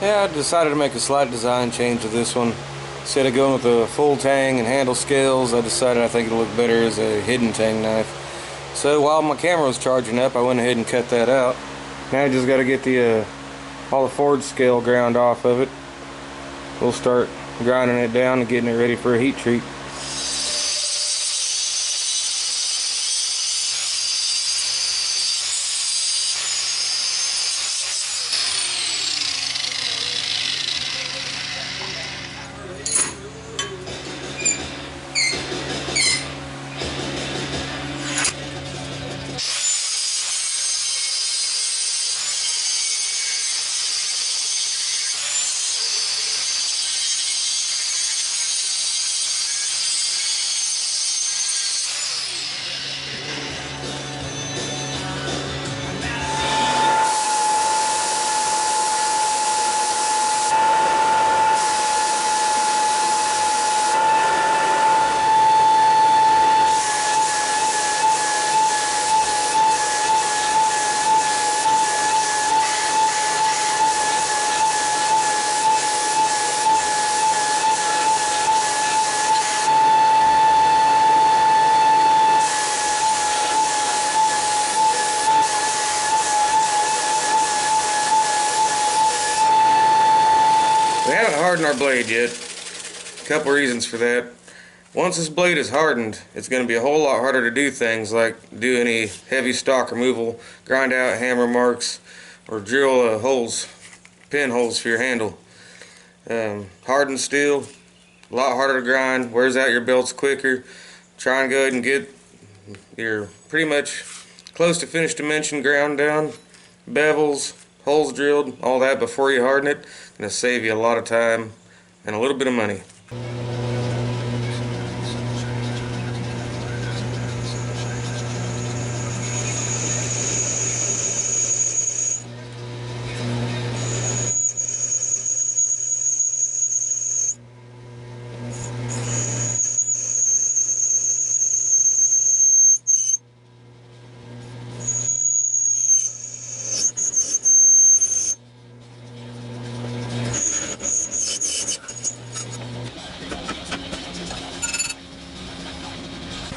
Yeah, I decided to make a slight design change to this one. Instead of going with the full tang and handle scales, I decided I think it'll look better as a hidden tang knife. So while my camera was charging up, I went ahead and cut that out. Now I just got to get the all the forged scale ground off of it. We'll start grinding it down and getting it ready for a heat treat. We haven't hardened our blade yet. A couple reasons for that. Once this blade is hardened, it's going to be a whole lot harder to do things like do any heavy stock removal, grind out hammer marks, or drill holes, pin holes for your handle. Hardened steel, a lot harder to grind, wears out your belts quicker. Try and go ahead and get your pretty much close to finished dimension ground down, bevels, holes drilled, all that before you harden it. Going to save you a lot of time and a little bit of money.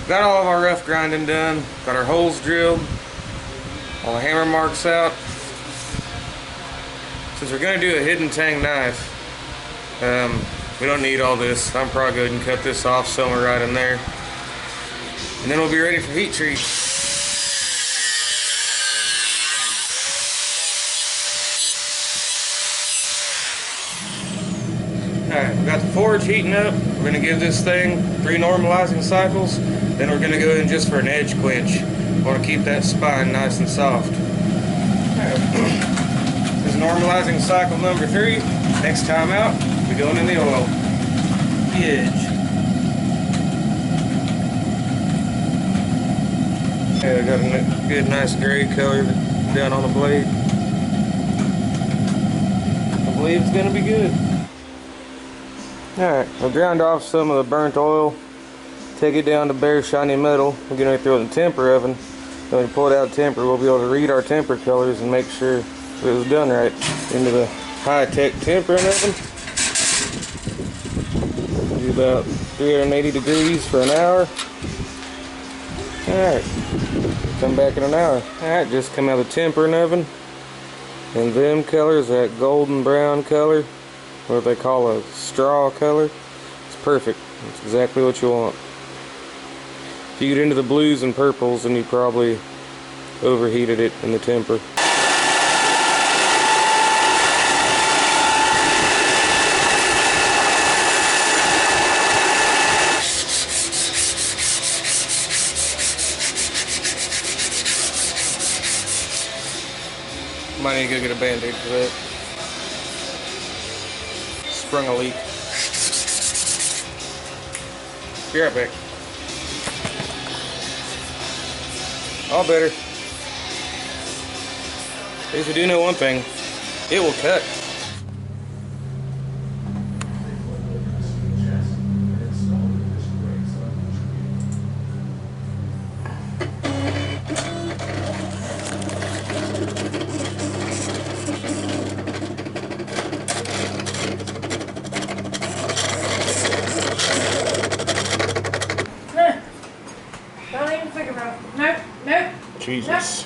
Got all of our rough grinding done, got our holes drilled, all the hammer marks out. Since we're going to do a hidden tang knife, we don't need all this. I'm probably going to go ahead and cut this off somewhere right in there. And then we'll be ready for heat treat. Alright, we got the forge heating up. We're going to give this thing 3 normalizing cycles. Then we're going to go in just for an edge quench. We want to keep that spine nice and soft. This is normalizing cycle number 3. Next time out, we're going in the oil. The edge. Okay, I got a good nice gray color down on the blade. I believe it's going to be good. Alright, we'll ground off some of the burnt oil, take it down to bare shiny metal. We're going to throw it in the temper oven. When we pull it out of the temper, we'll be able to read our temper colors and make sure it was done right. Into the high-tech tempering oven. Do about 380 degrees for an hour. Alright, come back in an hour. Alright, just come out of the tempering oven. And them colors, that golden brown color, what they call a straw color, it's perfect. It's exactly what you want. If you get into the blues and purples, then you probably overheated it in the temper. Might need to go get a band-aid for that. Sprung a leak. Be right back. All better. At least we do know one thing. It will cut. Jesus.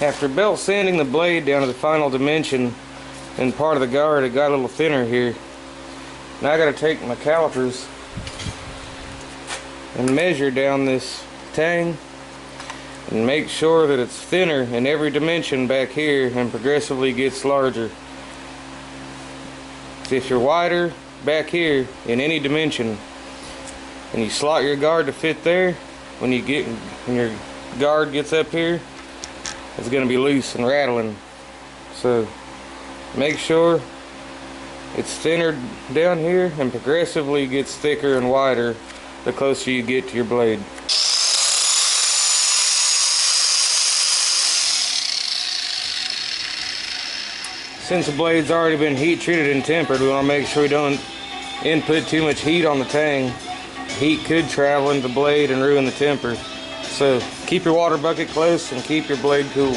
After belt sanding the blade down to the final dimension and part of the guard, it got a little thinner here. Now I got to take my calipers and measure down this tang and make sure that it's thinner in every dimension back here and progressively gets larger. So if you're wider back here in any dimension and you slot your guard to fit there, when your guard gets up here, it's going to be loose and rattling. So make sure it's thinner down here and progressively gets thicker and wider the closer you get to your blade. Since the blade's already been heat treated and tempered, we want to make sure we don't input too much heat on the tang. Heat could travel into the blade and ruin the temper. So keep your water bucket close and keep your blade cool.